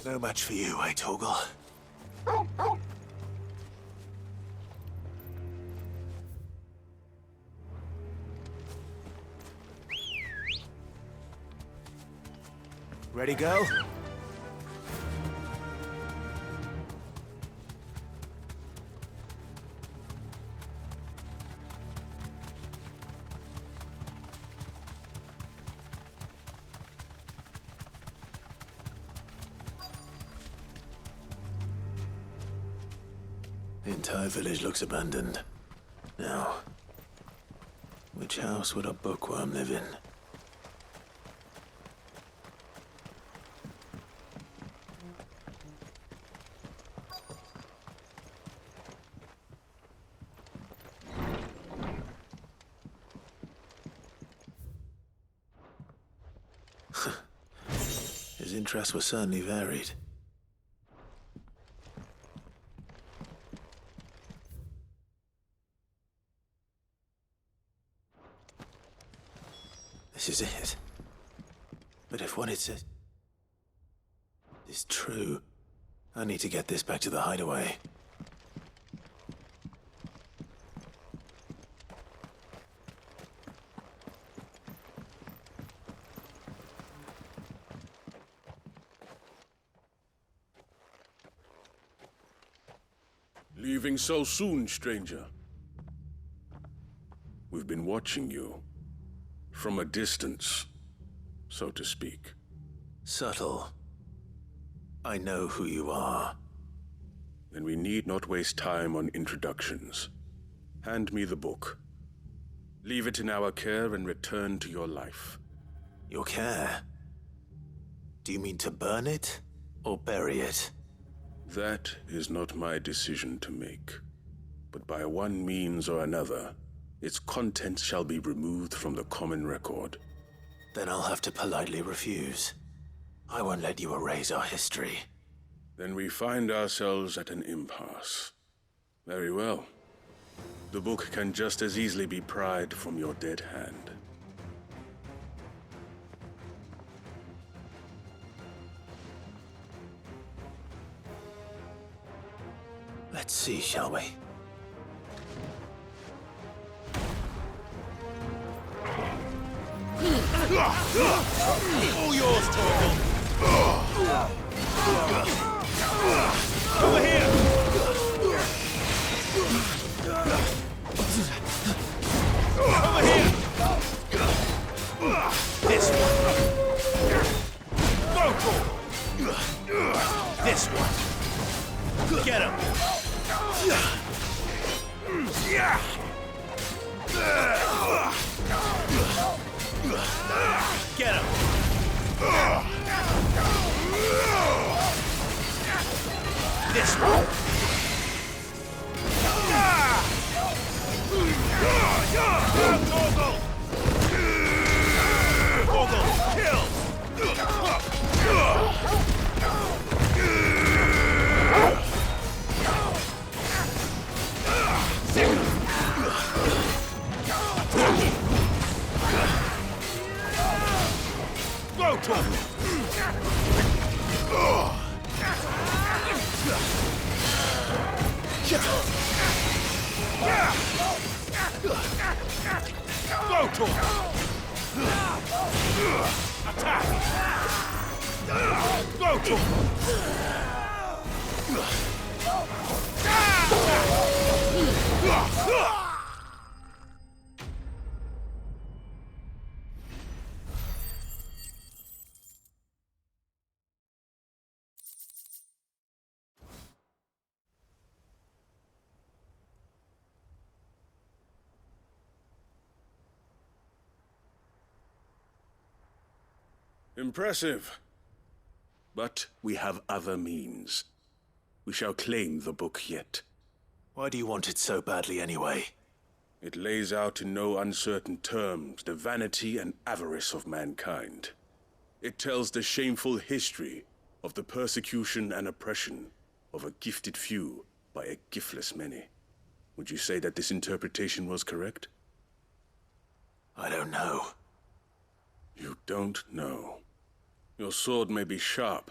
No match for you, eh, Torgal? Ready, go? The entire village looks abandoned. Now, which house would a bookworm live in? His interests were certainly varied. This is it. But if what it says is true, I need to get this back to the hideaway. Leaving so soon, stranger? We've been watching you. From a distance, so to speak. Subtle. I know who you are. Then we need not waste time on introductions. Hand me the book. Leave it in our care and return to your life. Your care? Do you mean to burn it, or bury it? That is not my decision to make. But by one means or another, its contents shall be removed from the common record. Then I'll have to politely refuse. I won't let you erase our history. Then we find ourselves at an impasse. Very well. The book can just as easily be pried from your dead hand. Let's see, shall we? All yours, Torgal! Over here! Over here! This one! Go, Torgal! This one! Get him! Get him! This one! Torgal! Torgal, kill! Go, Torgal! Go, Torgal! Attack! Go, Torgal! Impressive. But we have other means. We shall claim the book yet. Why do you want it so badly anyway? It lays out in no uncertain terms the vanity and avarice of mankind. It tells the shameful history of the persecution and oppression of a gifted few by a giftless many. Would you say that this interpretation was correct? I don't know. You don't know. Your sword may be sharp,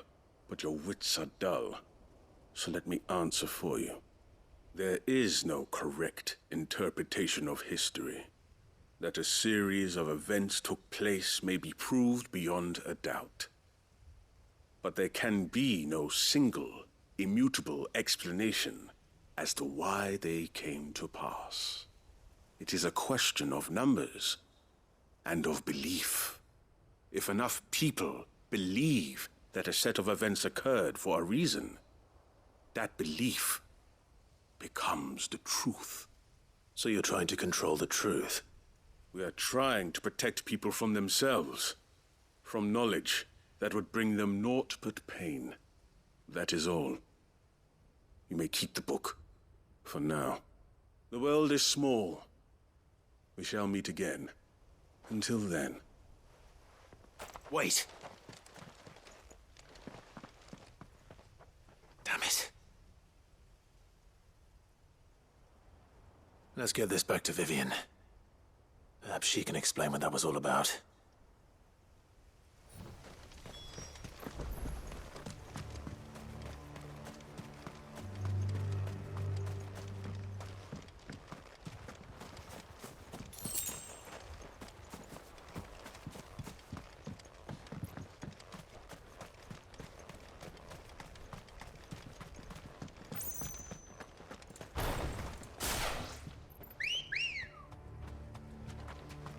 but your wits are dull. So let me answer for you. There is no correct interpretation of history. That a series of events took place may be proved beyond a doubt. But there can be no single, immutable explanation as to why they came to pass. It is a question of numbers and of belief. If enough people believe that a set of events occurred for a reason, that belief becomes the truth. So you're trying to control the truth? We are trying to protect people from themselves, from knowledge that would bring them naught but pain. That is all. You may keep the book, for now. The world is small. We shall meet again. Until then. Wait! Damn it. Let's get this back to Vivian. Perhaps she can explain what that was all about.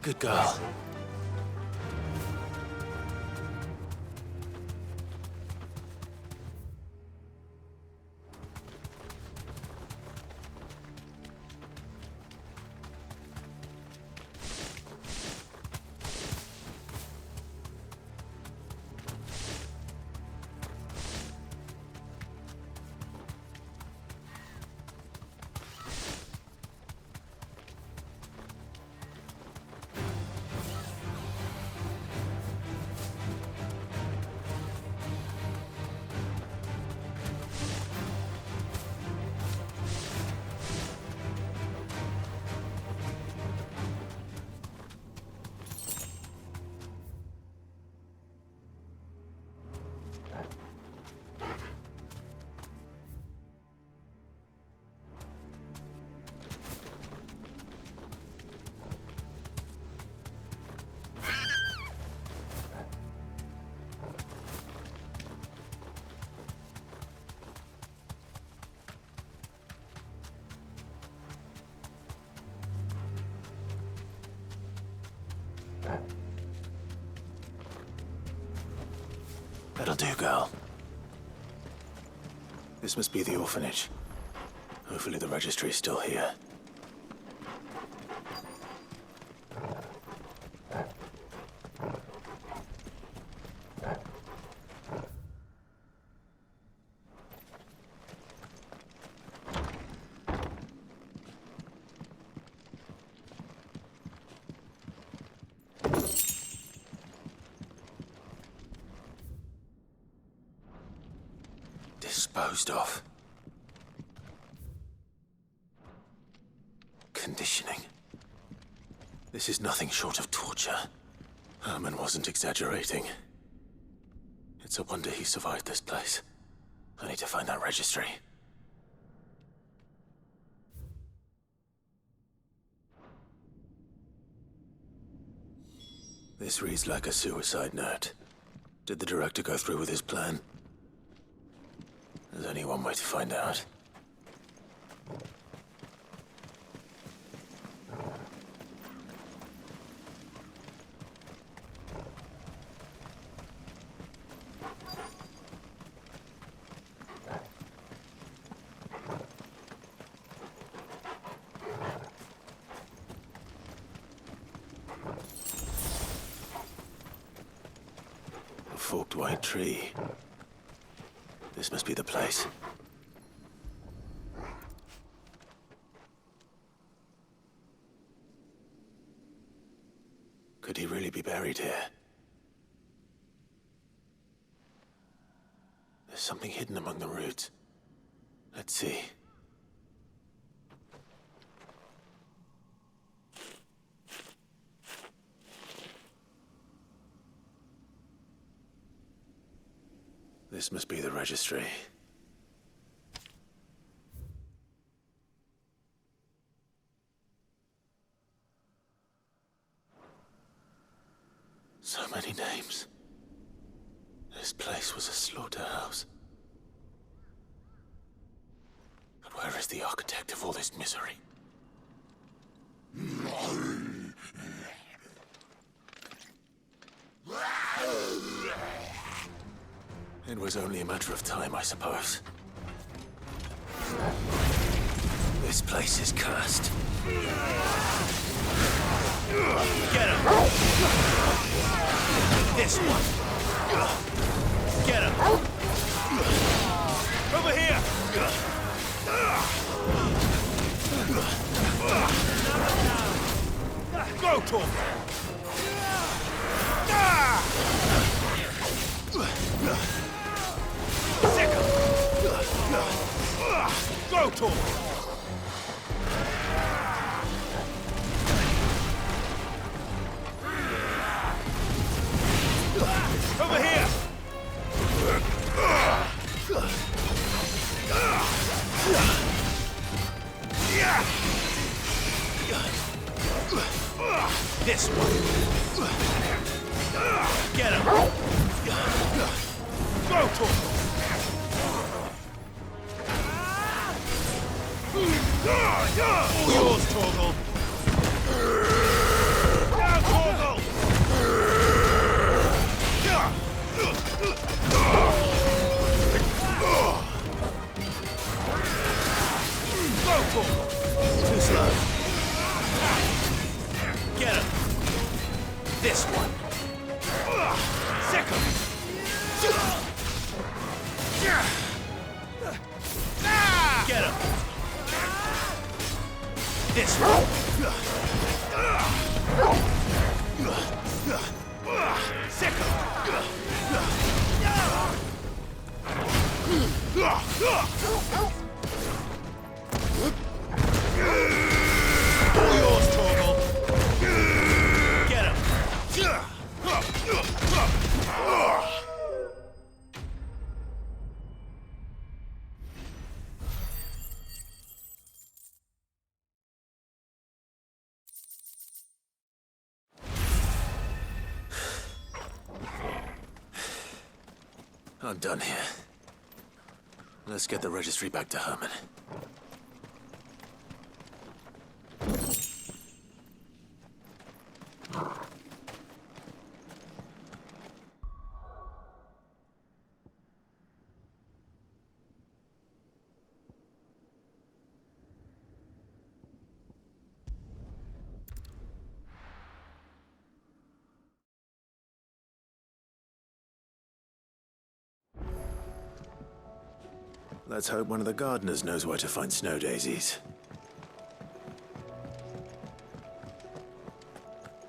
Good girl. That'll do, girl. This must be the orphanage. Hopefully the registry's still here. Disposed of. Conditioning. This is nothing short of torture. Herman wasn't exaggerating. It's a wonder he survived this place. I need to find that registry. This reads like a suicide note. Did the director go through with his plan? There's only one way to find out. A forked white tree. This must be the place. Could he really be buried here? There's something hidden among the roots. Let's see. This must be the registry. So many names. This place was a slaughterhouse. But where is the architect of all this misery? It was only a matter of time, I suppose. This place is cursed. Get him! This one! Get him! Over here! Go to him! Sick him! Go to him! Over here! This one! Get him! Go to him! All yours, Torgal! Now, Torgal! Go, Torgal! Too slow. Get him! This one! Sick him! Get him! This one! Sick him! All yours, Torgal! Get him! I'm done here. Let's get the registry back to Herman. Let's hope one of the gardeners knows where to find snow daisies.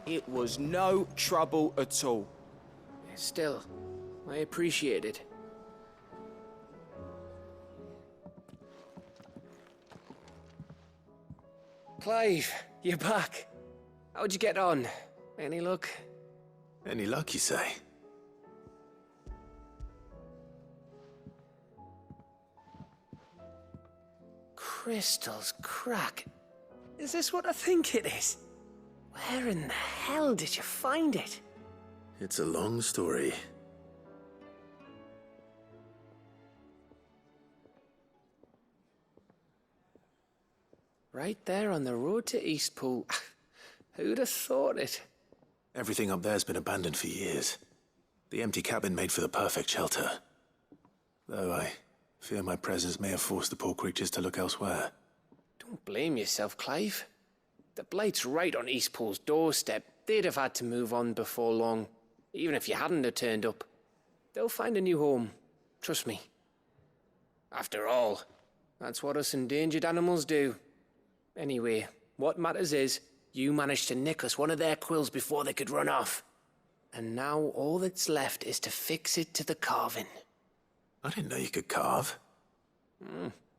It was no trouble at all. Still, I appreciate it. Clive, you're back. How'd you get on? Any luck? Any luck, you say? Crystal's crack. Is this what I think it is? Where in the hell did you find it? It's a long story. Right there on the road to Eastpool. Who'd have thought it? Everything up there's been abandoned for years. The empty cabin made for the perfect shelter. Though I fear my presence may have forced the poor creatures to look elsewhere. Don't blame yourself, Clive. The Blight's right on Eastpool's doorstep. They'd have had to move on before long, even if you hadn't have turned up. They'll find a new home. Trust me. After all, that's what us endangered animals do. Anyway, what matters is, you managed to nick us one of their quills before they could run off. And now all that's left is to fix it to the carving. I didn't know you could carve.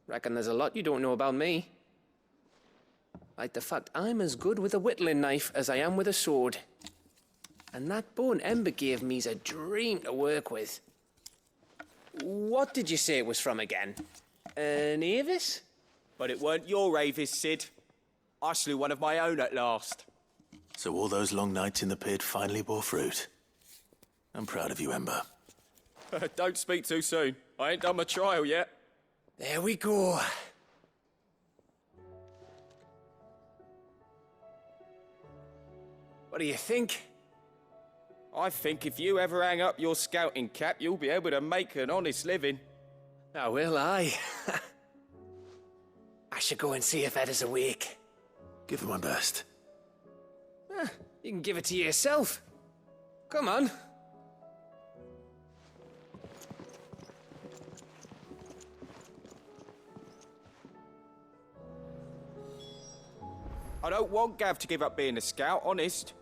Reckon there's a lot you don't know about me. Like the fact I'm as good with a whittling knife as I am with a sword. And that bone Ember gave me's a dream to work with. What did you say it was from again? An Avis? But it weren't your Avis, Sid. I slew one of my own at last. So all those long nights in the pit finally bore fruit. I'm proud of you, Ember. Don't speak too soon. I ain't done my trial yet. There we go. What do you think? I think if you ever hang up your scouting cap, you'll be able to make an honest living. Oh, will I? I should go and see if Ed is awake. Give it my best. You can give it to yourself. Come on. I don't want Gav to give up being a scout, honest.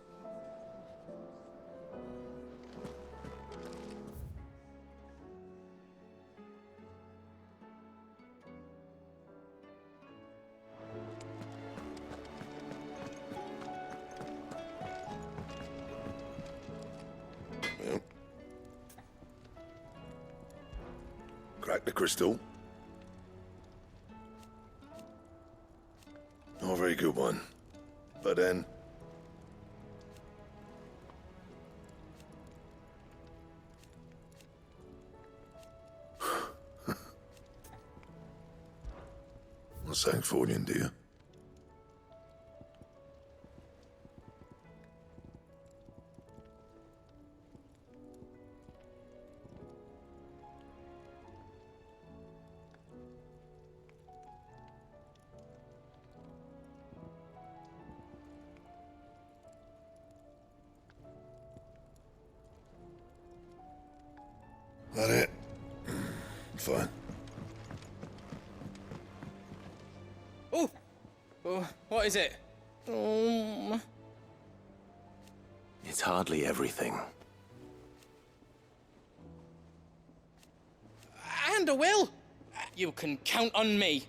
Crack the crystal. Oh, very good one. But then... Not saying fortune, do you? That it? Fine. Oh, what is it? It's hardly everything. And a will. You can count on me.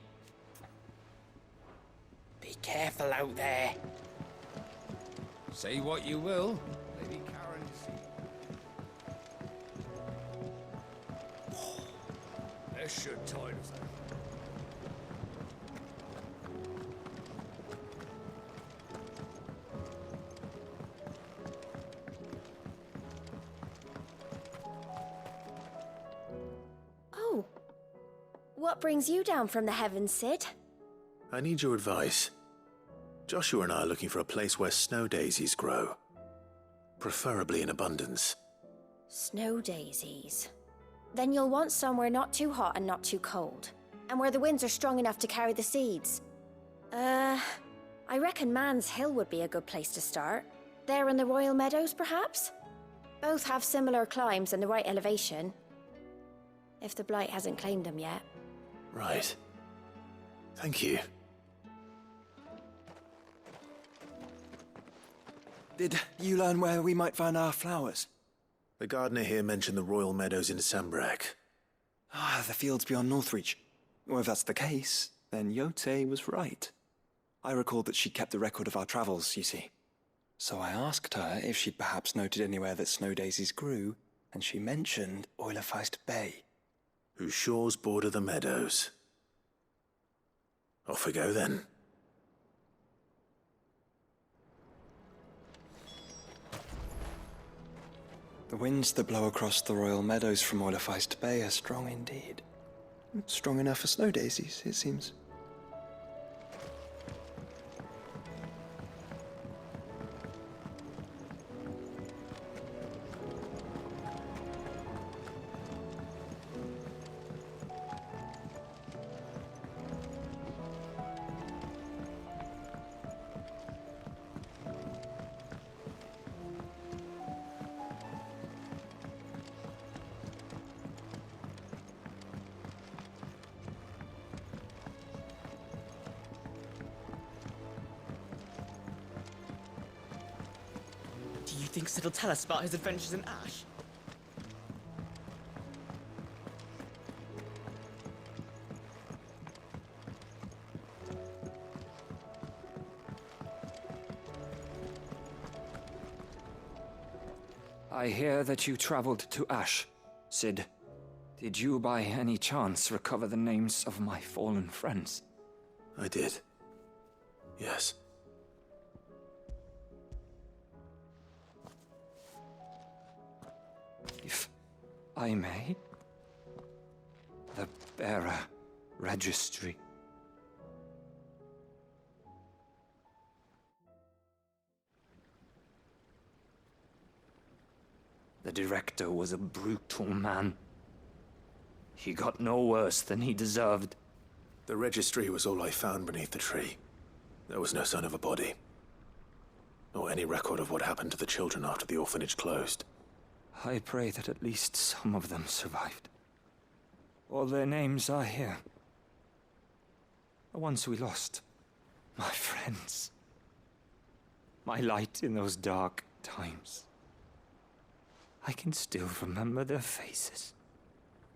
Be careful out there. Say what you will, Lady Karen. Bless your toilets. Oh. What brings you down from the heavens, Sid? I need your advice. Joshua and I are looking for a place where snow daisies grow. Preferably in abundance. Snow daisies. Then you'll want somewhere not too hot and not too cold. And where the winds are strong enough to carry the seeds. I reckon Man's Hill would be a good place to start. There in the Royal Meadows, perhaps? Both have similar climbs and the right elevation. If the Blight hasn't claimed them yet. Right. Thank you. Did you learn where we might find our flowers? The gardener here mentioned the Royal Meadows in Sambrak. Ah, the fields beyond Northreach. Well, if that's the case, then Yote was right. I recalled that she kept the record of our travels, you see. So I asked her if she'd perhaps noted anywhere that snow daisies grew, and she mentioned Oilefeist Bay. Whose shores border the meadows. Off we go then. The winds that blow across the Royal Meadows from Oilefeist Bay are strong indeed. Strong enough for snow daisies, it seems. Do you think Sid will tell us about his adventures in Ash? I hear that you traveled to Ash, Sid. Did you by any chance recover the names of my fallen friends? I did. Yes. If I may, the bearer registry. The director was a brutal man. He got no worse than he deserved. The registry was all I found beneath the tree. There was no sign of a body. Or any record of what happened to the children after the orphanage closed. I pray that at least some of them survived. All their names are here. The ones we lost. My friends. My light in those dark times. I can still remember their faces,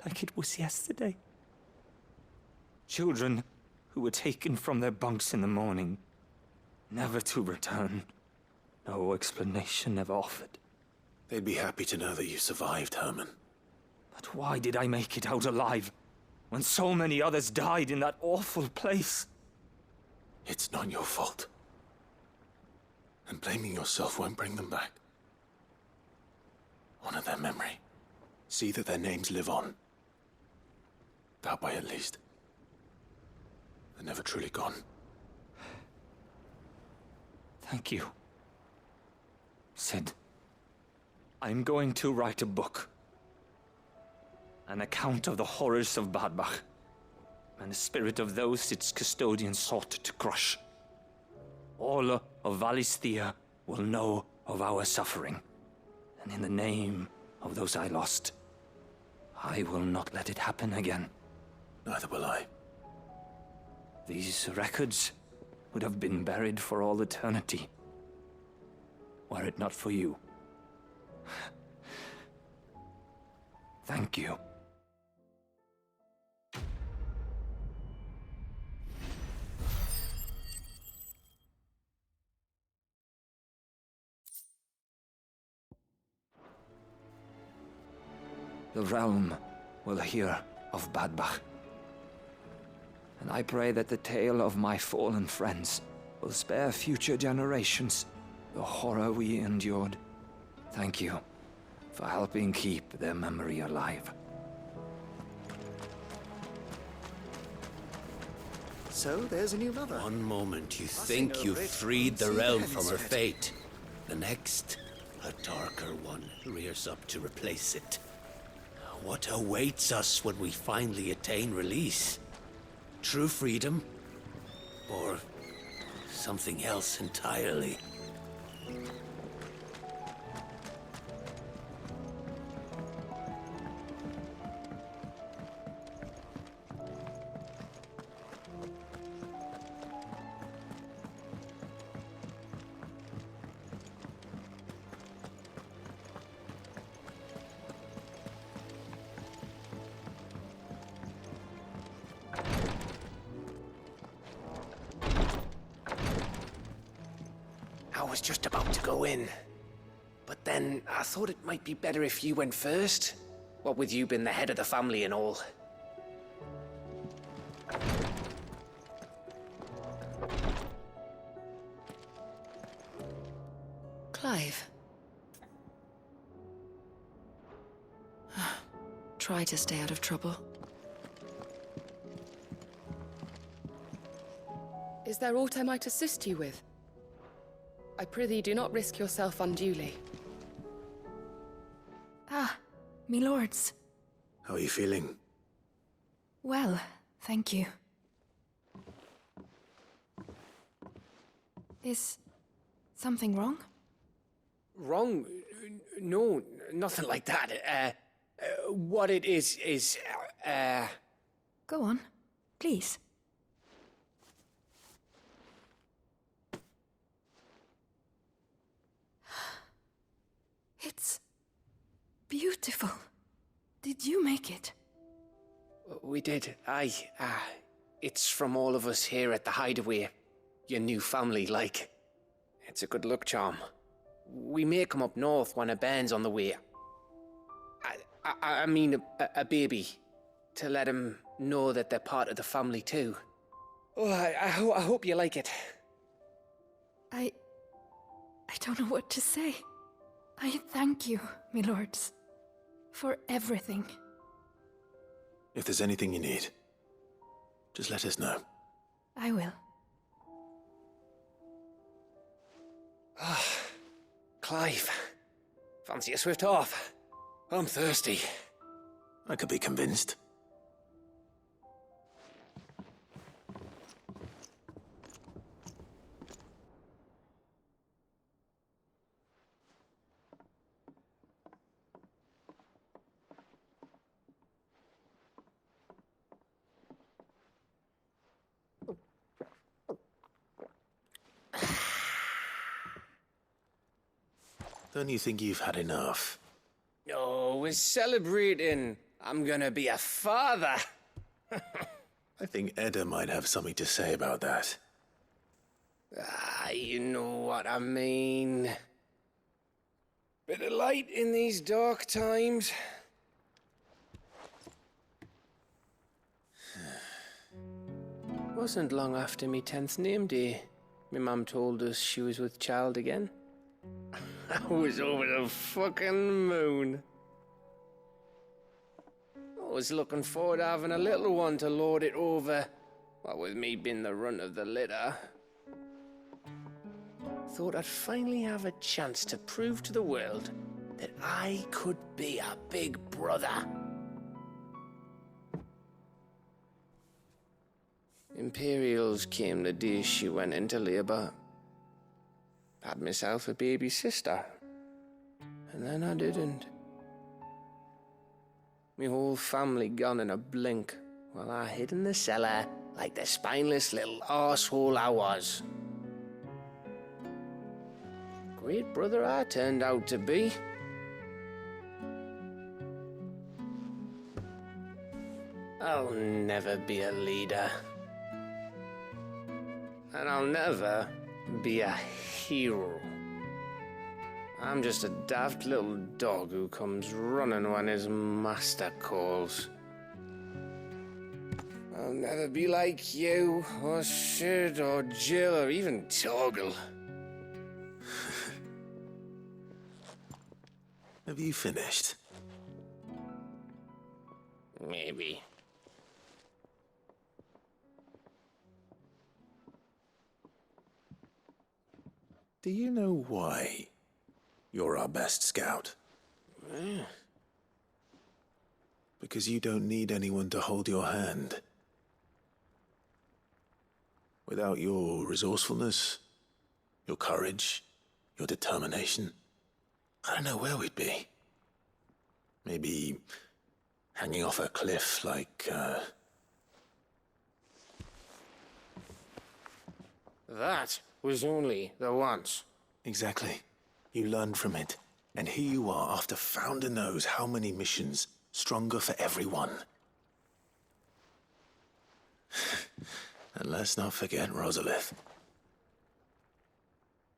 like it was yesterday. Children who were taken from their bunks in the morning, never to return. No explanation ever offered. They'd be happy to know that you survived, Herman. But why did I make it out alive, when so many others died in that awful place? It's not your fault. And blaming yourself won't bring them back. Honor their memory. See that their names live on. That way, at least. They're never truly gone. Thank you. Sid, I'm going to write a book. An account of the horrors of Badbach, and the spirit of those its custodians sought to crush. All of Valisthea will know of our suffering, and in the name of those I lost, I will not let it happen again. Neither will I. These records would have been buried for all eternity, were it not for you. Thank you. The realm will hear of Badbach. And I pray that the tale of my fallen friends will spare future generations the horror we endured. Thank you for helping keep their memory alive. So there's a new lover. One moment you think you've freed the realm from her fate. The next, a darker one rears up to replace it. What awaits us when we finally attain release? True freedom? Or something else entirely? I was just about to go in. But then I thought it might be better if you went first. What with you being the head of the family and all. Clive. Try to stay out of trouble. Is there aught I might assist you with? I prithee do not risk yourself unduly. Ah, me lords. How are you feeling? Well, thank you. Is something wrong? Wrong? No, nothing like that. What it is, Go on, please. It's beautiful. Did you make it? We did. Aye. It's from all of us here at the Hideaway. Your new family, like. It's a good luck charm. We may come up north when it burns on the way. I mean a baby. To let him know that they're part of the family too. Oh, I hope you like it. I don't know what to say. I thank you, my lords, for everything. If there's anything you need, just let us know. I will. Clive, fancy a swift off? I'm thirsty. I could be convinced. Don't you think you've had enough? Oh, we're celebrating. I'm gonna be a father. I think Edda might have something to say about that. You know what I mean. Bit of light in these dark times. Wasn't long after me 10th name day. My mum told us she was with child again. I was over the fucking moon. I was looking forward to having a little one to lord it over, what with me being the runt of the litter. Thought I'd finally have a chance to prove to the world that I could be a big brother. Imperials came the day she went into labour. Had myself a baby sister. And then I didn't. Me whole family gone in a blink, while I hid in the cellar like the spineless little arsehole I was. Great brother I turned out to be. I'll never be a leader. And I'll never be a hero. I'm just a daft little dog who comes running when his master calls. I'll never be like you, or Sid, or Jill, or even Torgal. Have you finished? Maybe. Do you know why you're our best scout? Because you don't need anyone to hold your hand. Without your resourcefulness, your courage, your determination, I don't know where we'd be. Maybe hanging off a cliff like, That was only the once. Exactly. You learned from it. And here you are after Founder knows how many missions, stronger for everyone. And let's not forget Rosalith.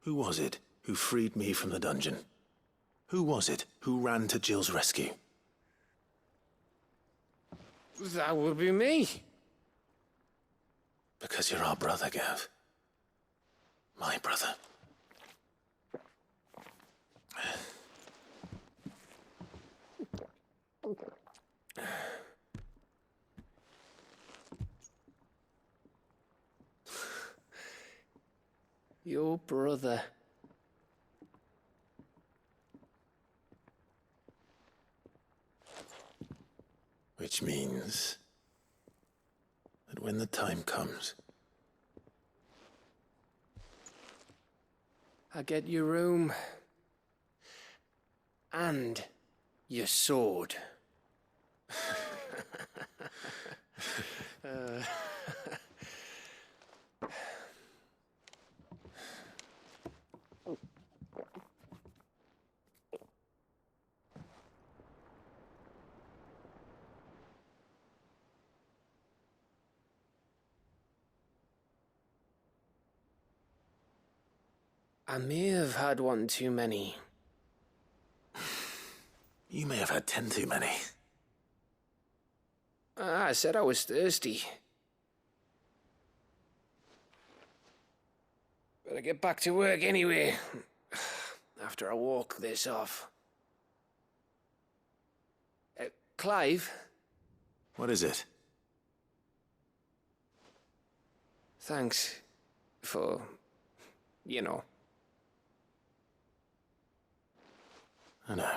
Who was it who freed me from the dungeon? Who was it who ran to Jill's rescue? That would be me. Because you're our brother, Gav. My brother. Your brother. Which means that when the time comes, I get your room. And your sword. I may have had one too many. You may have had 10 too many. I said I was thirsty. Better get back to work anyway, after I walk this off. Clive? What is it? Thanks for, you know. I know.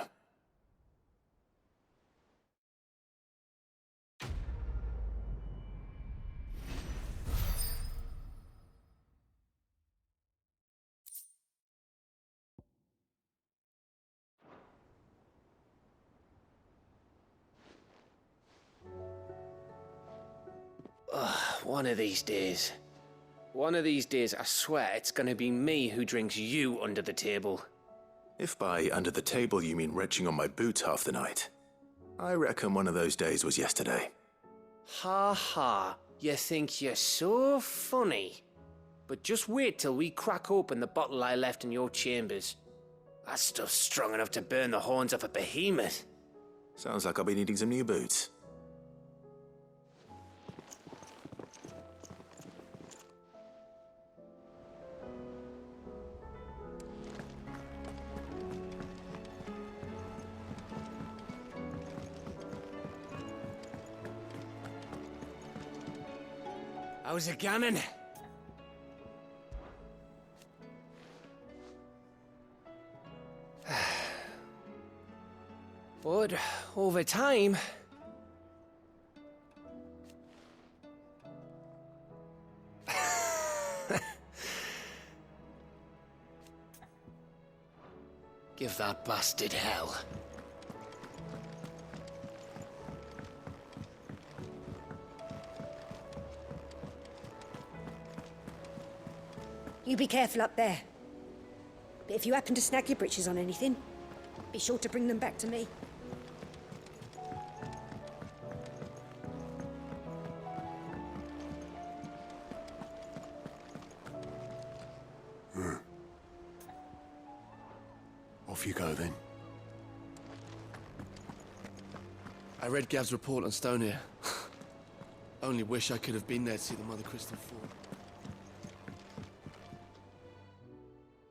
One of these days. One of these days, I swear it's gonna be me who drinks you under the table. If by under the table you mean retching on my boots half the night, I reckon one of those days was yesterday. Ha ha, you think you're so funny. But just wait till we crack open the bottle I left in your chambers. That stuff's strong enough to burn the horns off a behemoth. Sounds like I'll be needing some new boots. How's it going? But over time... Give that bastard hell. You be careful up there. But if you happen to snag your britches on anything, be sure to bring them back to me. Off you go, then. I read Gav's report on Stone here. Only wish I could have been there to see the Mother Crystal fall.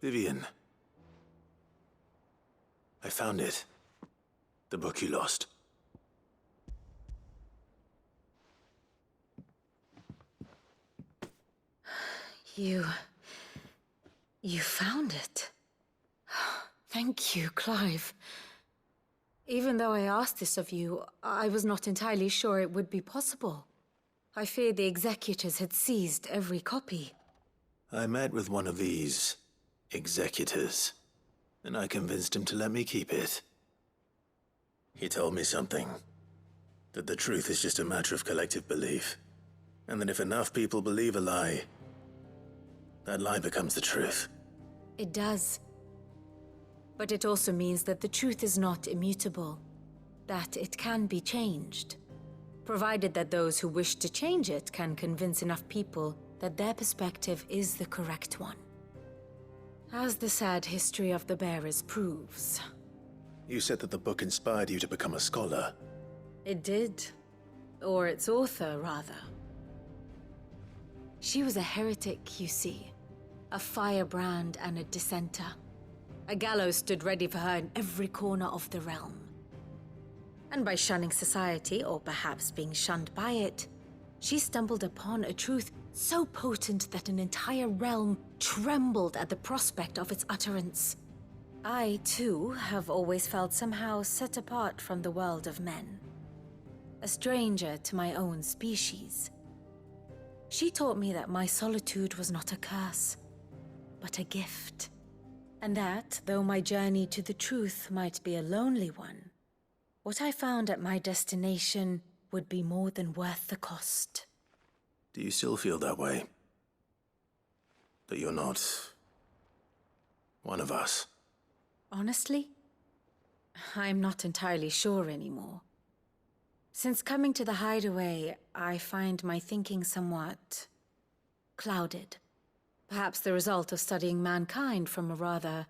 Vivian. I found it. The book you lost. You found it. Thank you, Clive. Even though I asked this of you, I was not entirely sure it would be possible. I feared the executors had seized every copy. I met with one of these executors, and I convinced him to let me keep it. He told me something. That the truth is just a matter of collective belief. And that if enough people believe a lie, that lie becomes the truth. It does. But it also means that the truth is not immutable. That it can be changed. Provided that those who wish to change it can convince enough people that their perspective is the correct one. As the sad history of the bearers proves. You said that the book inspired you to become a scholar. It did. Or its author, rather. She was a heretic, you see. A firebrand and a dissenter. A gallows stood ready for her in every corner of the realm. And by shunning society, or perhaps being shunned by it, she stumbled upon a truth so potent that an entire realm trembled at the prospect of its utterance. I, too, have always felt somehow set apart from the world of men. A stranger to my own species. She taught me that my solitude was not a curse, but a gift. And that, though my journey to the truth might be a lonely one, what I found at my destination would be more than worth the cost. Do you still feel that way? That you're not one of us? Honestly, I'm not entirely sure anymore. Since coming to the hideaway, I find my thinking somewhat clouded. Perhaps the result of studying mankind from a rather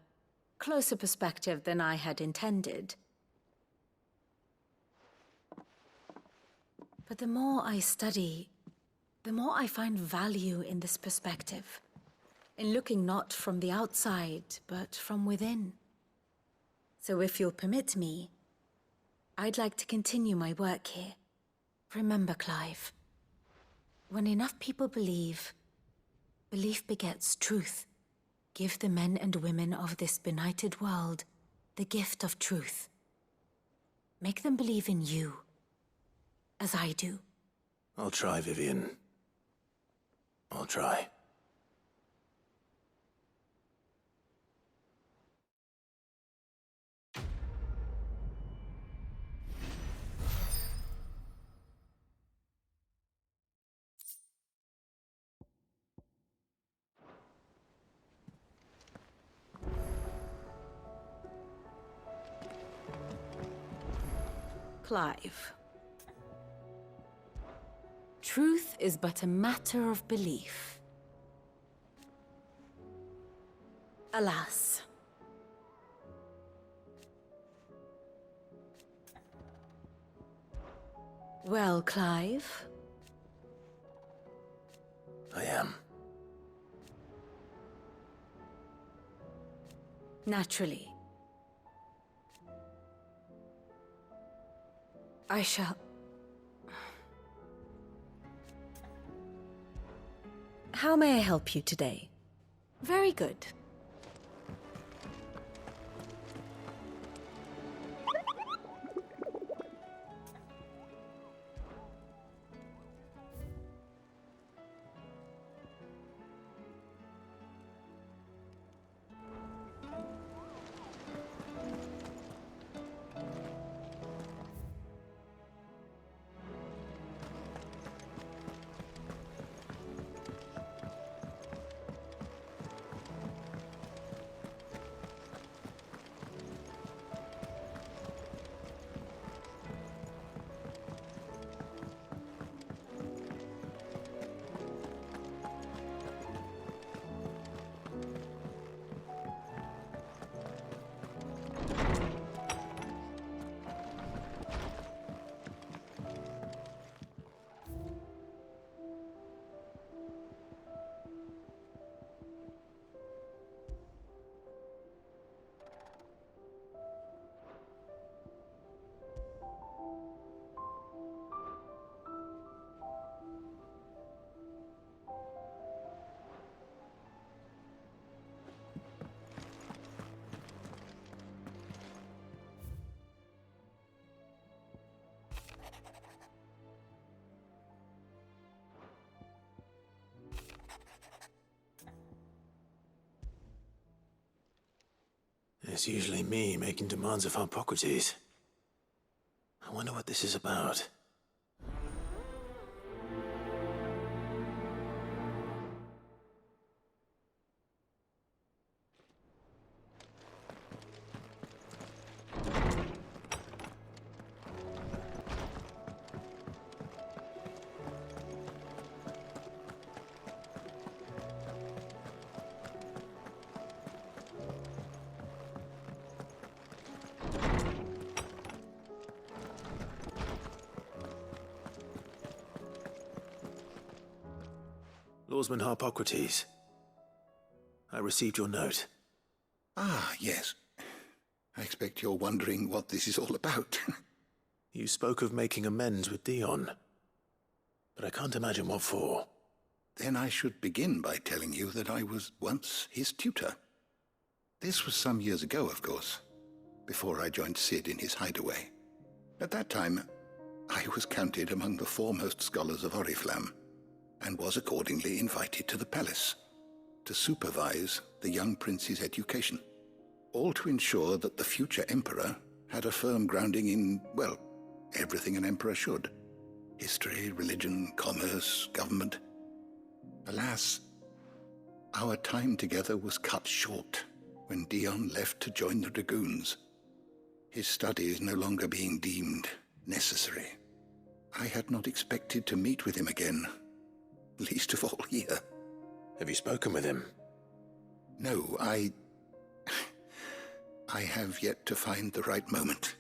closer perspective than I had intended. But the more I study, the more I find value in this perspective. In looking not from the outside, but from within. So if you'll permit me, I'd like to continue my work here. Remember, Clive, when enough people believe, belief begets truth. Give the men and women of this benighted world the gift of truth. Make them believe in you, as I do. I'll try, Vivian. I'll try. Clive. Truth is but a matter of belief. Alas. Well, Clive? I am. Naturally. I shall... How may I help you today? Very good. It's usually me making demands of Hippocrates. I wonder what this is about. Lawsman Hippocrates. I received your note. Ah, yes. I expect you're wondering what this is all about. You spoke of making amends with Dion, but I can't imagine what for. Then I should begin by telling you that I was once his tutor. This was some years ago, of course, before I joined Sid in his hideaway. At that time, I was counted among the foremost scholars of Oriflamme, and was accordingly invited to the palace to supervise the young prince's education, all to ensure that the future emperor had a firm grounding in, well, everything an emperor should. History, religion, commerce, government. Alas, our time together was cut short when Dion left to join the Dragoons, his studies no longer being deemed necessary. I had not expected to meet with him again, least of all here. Have you spoken with him? No, I have yet to find the right moment.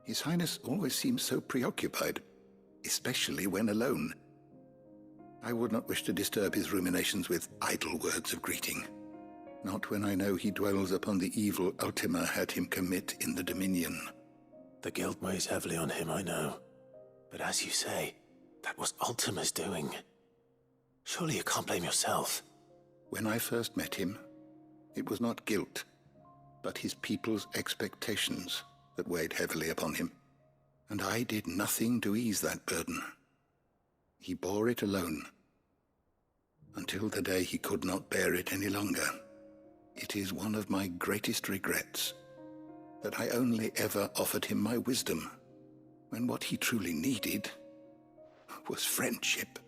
His Highness always seems so preoccupied. especially when alone. I would not wish to disturb his ruminations with idle words of greeting. Not when I know he dwells upon the evil Ultima had him commit in the Dominion. The guilt weighs heavily on him, I know. But as you say, that was Ultima's doing. Surely you can't blame yourself. When I first met him, it was not guilt, but his people's expectations that weighed heavily upon him. And I did nothing to ease that burden. He bore it alone, until the day he could not bear it any longer. It is one of my greatest regrets that I only ever offered him my wisdom, when what he truly needed was friendship.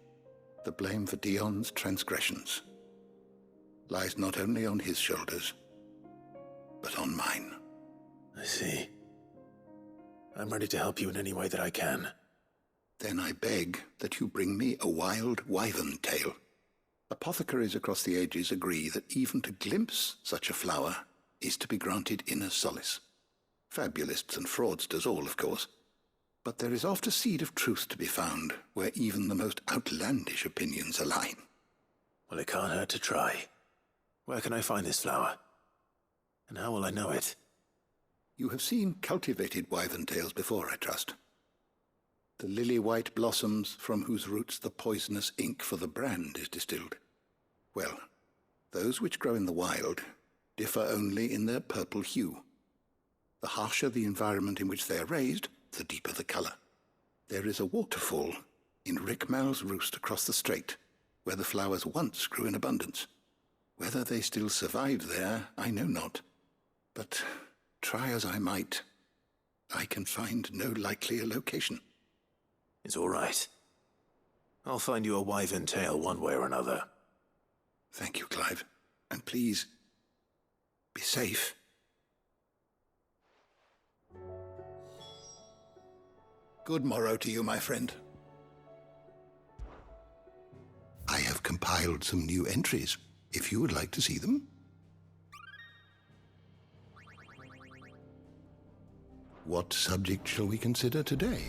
The blame for Dion's transgressions lies not only on his shoulders, but on mine. I see. I'm ready to help you in any way that I can. Then I beg that you bring me a wild wyvern tail. Apothecaries across the ages agree that even to glimpse such a flower is to be granted inner solace. Fabulists and fraudsters all, of course. But there is oft a seed of truth to be found where even the most outlandish opinions align. Well, it can't hurt to try. Where can I find this flower? And how will I know it? You have seen cultivated wyvern tails before, I trust. The lily-white blossoms from whose roots the poisonous ink for the brand is distilled. Well, those which grow in the wild differ only in their purple hue. The harsher the environment in which they are raised, the deeper the color. There is a waterfall in Rickmal's roost across the strait, where the flowers once grew in abundance. Whether they still survive there, I know not. But try as I might, I can find no likelier location. It's all right. I'll find you a wyvern tail one way or another. Thank you, Clive. And please, be safe. Good morrow to you, my friend. I have compiled some new entries, if you would like to see them. What subject shall we consider today?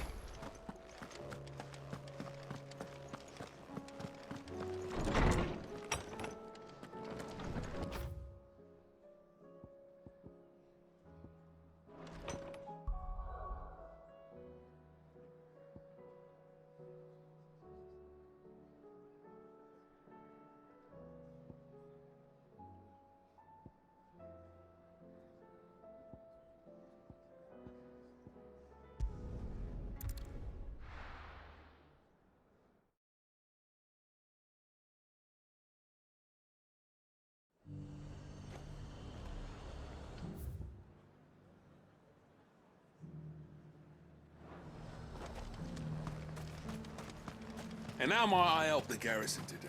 And how might I help the garrison today?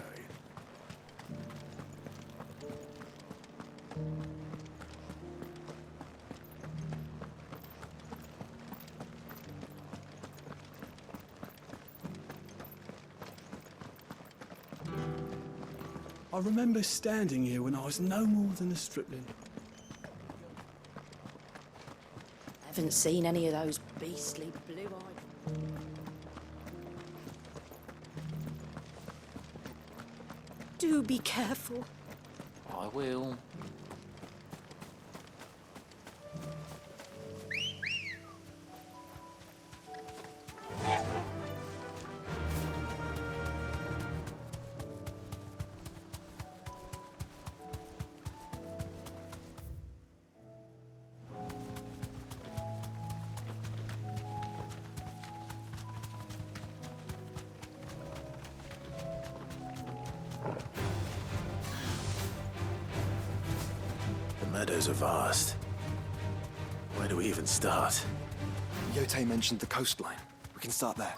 I remember standing here when I was no more than a stripling. Haven't seen any of those beastly blue-eyed... Do be careful. I will. The meadows are vast. Where do we even start? Yotei mentioned the coastline. We can start there.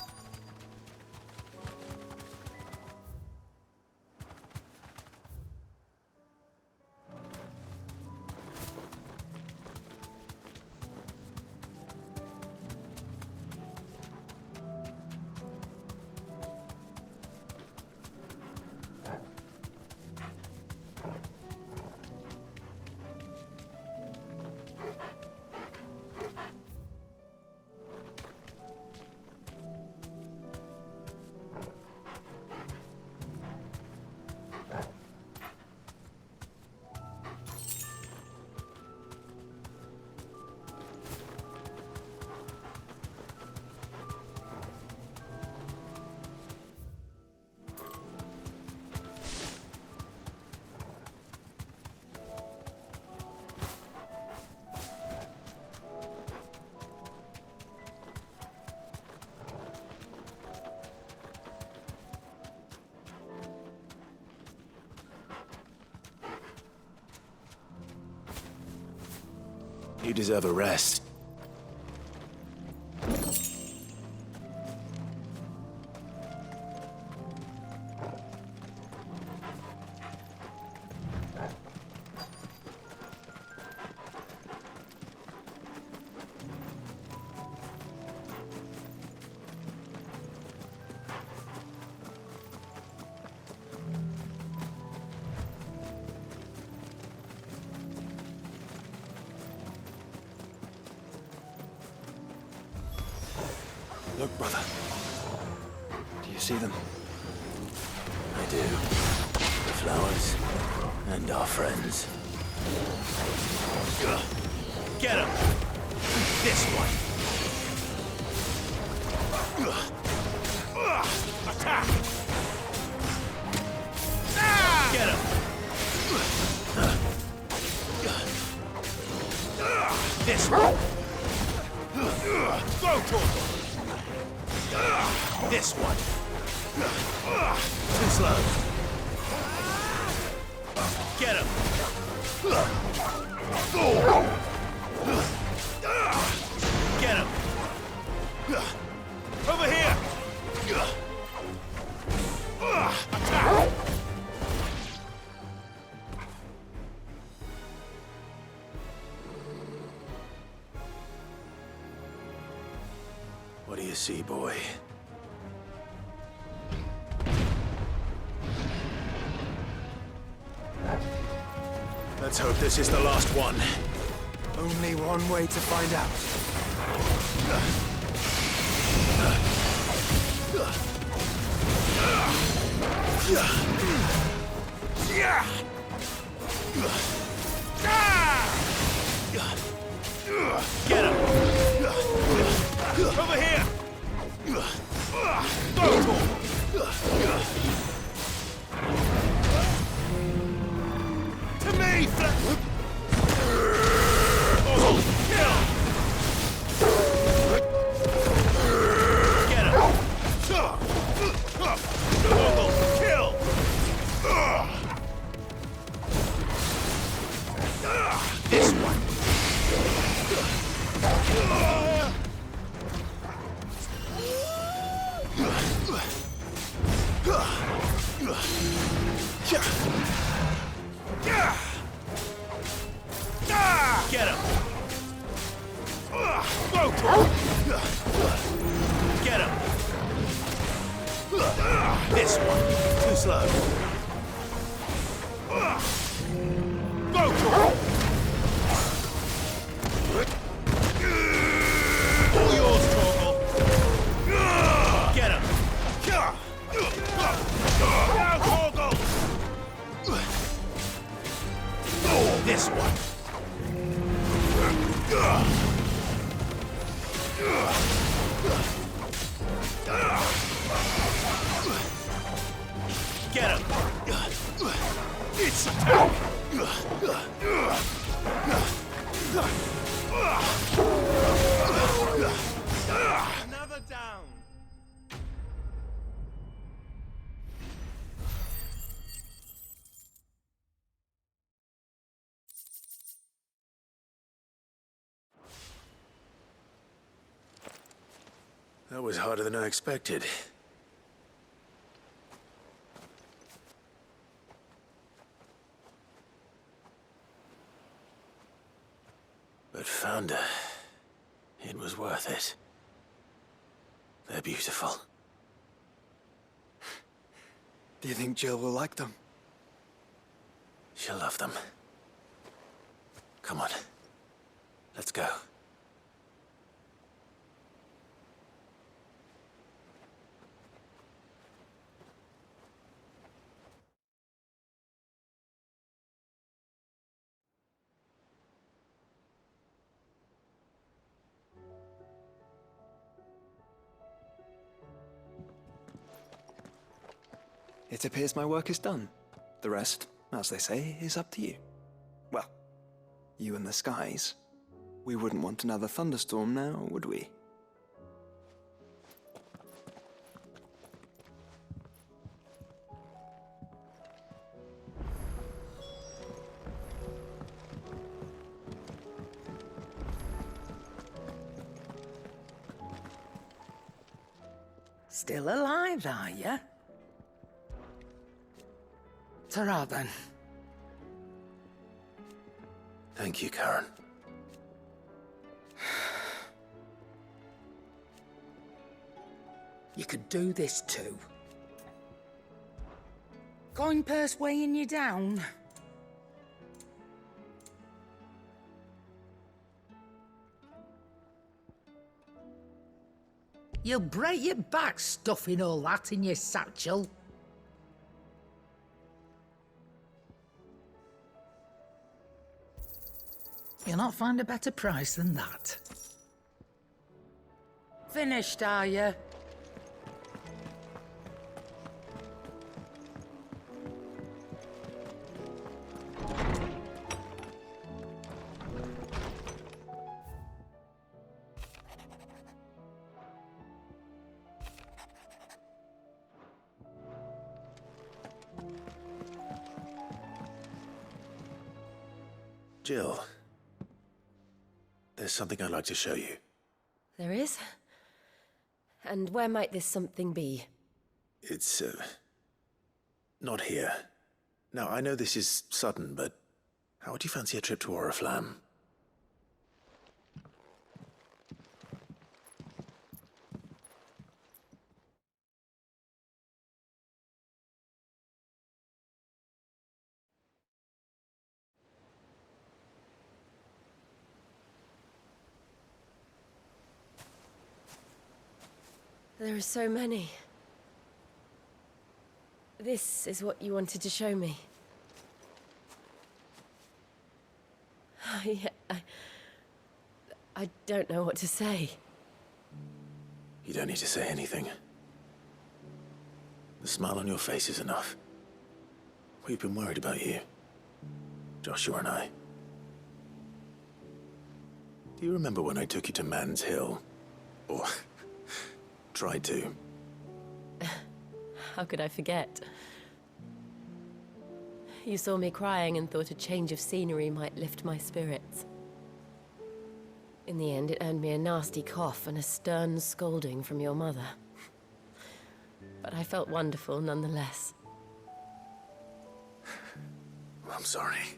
You deserve a rest. Look, brother. Do you see them? I do. The flowers and our friends. Get him! This one! Attack! Get him! This one! Go to him! This one! Too slow! Get him! Get him! Over here! Attack! What do you see, boy? Let's hope this is the last one. Only one way to find out. Get him! Over here! Go to him! To me! Oh, kill! Get him! Oh, kill! This one! Get him! Go to him! Get him! This one! Too slow! Go to him! All yours, Torgal! Get him! Now, Torgal! This one! Get him! It's attack! Another down! That was harder than I expected. But Founder, it was worth it. They're beautiful. Do you think Jill will like them? She'll love them. Come on. Let's go. It appears my work is done. The rest, as they say, is up to you. Well, you and the skies. We wouldn't want another thunderstorm now, would we? Still alive, are you? Ta-ra, then. Thank you, Karen. You could do this too. Coin purse weighing you down? You'll break your back stuffing all that in your satchel. You'll not find a better price than that. Finished, are you? Jill, there's something I'd like to show you. There is? And where might this something be? It's, not here. Now, I know this is sudden, but how would you fancy a trip to Oriflamme? There are so many. This is what you wanted to show me. I don't know what to say. You don't need to say anything. The smile on your face is enough. We've been worried about you, Joshua and I. Do you remember when I took you to Man's Hill? Or tried to? How could I forget? You saw me crying and thought a change of scenery might lift my spirits. In the end, it earned me a nasty cough and a stern scolding from your mother. But I felt wonderful nonetheless. I'm sorry.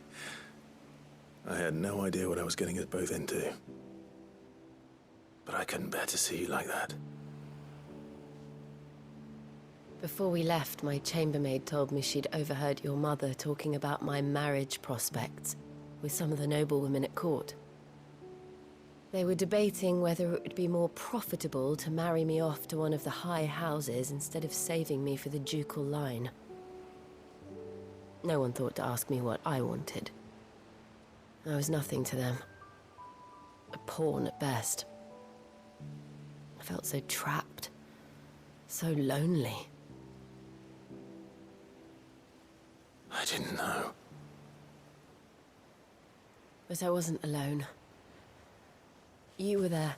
I had no idea what I was getting us both into. But I couldn't bear to see you like that. Before we left, my chambermaid told me she'd overheard your mother talking about my marriage prospects with some of the noblewomen at court. They were debating whether it would be more profitable to marry me off to one of the high houses instead of saving me for the ducal line. No one thought to ask me what I wanted. I was nothing to them. A pawn at best. I felt so trapped, so lonely. I didn't know. But I wasn't alone. You were there.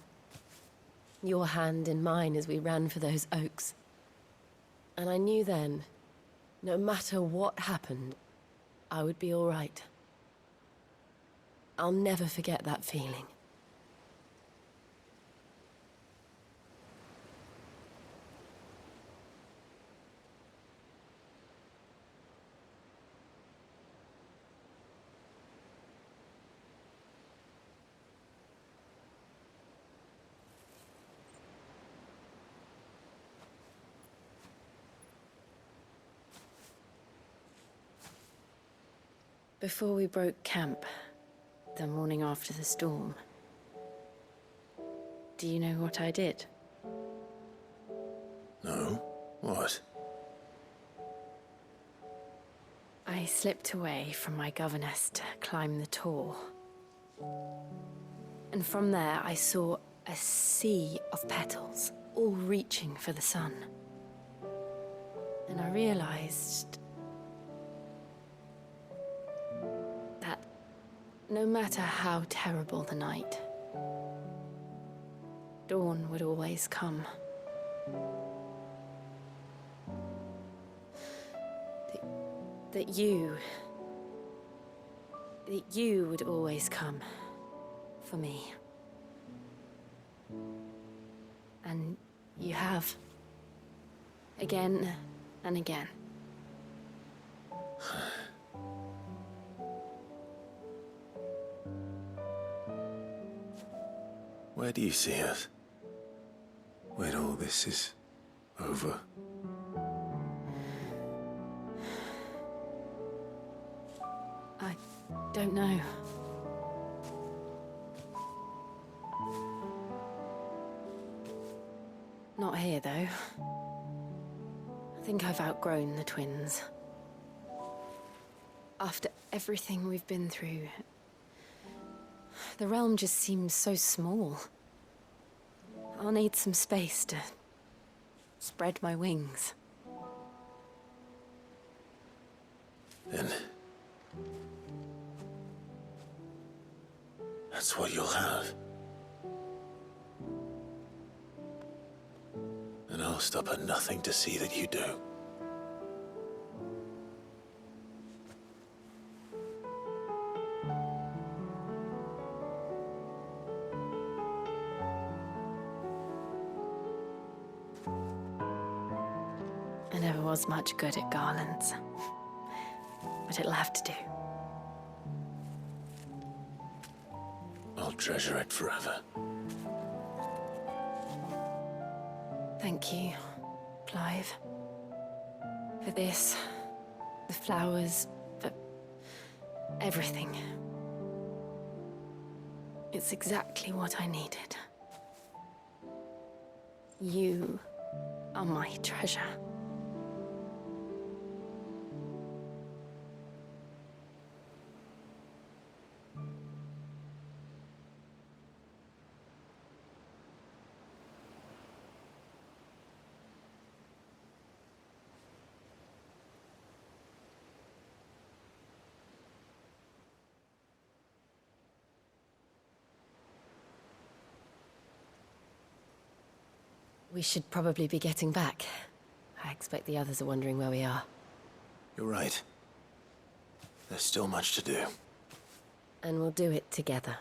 Your hand in mine as we ran for those oaks. And I knew then, no matter what happened, I would be all right. I'll never forget that feeling. Before we broke camp, the morning after the storm, do you know what I did? No? What? I slipped away from my governess to climb the tor. And from there I saw a sea of petals, all reaching for the sun. And I realized that no matter how terrible the night, dawn would always come. That you would always come for me. And you have. Again and again. Where do you see us? When all this is over? I don't know. Not here, though. I think I've outgrown the twins. After everything we've been through, the realm just seems so small. I'll need some space to spread my wings. Then that's what you'll have. And I'll stop at nothing to see that you do. I never was much good at garlands, but it'll have to do. I'll treasure it forever. Thank you, Clive. For this, the flowers, for everything. It's exactly what I needed. You are my treasure. We should probably be getting back. I expect the others are wondering where we are. You're right. There's still much to do. And we'll do it together.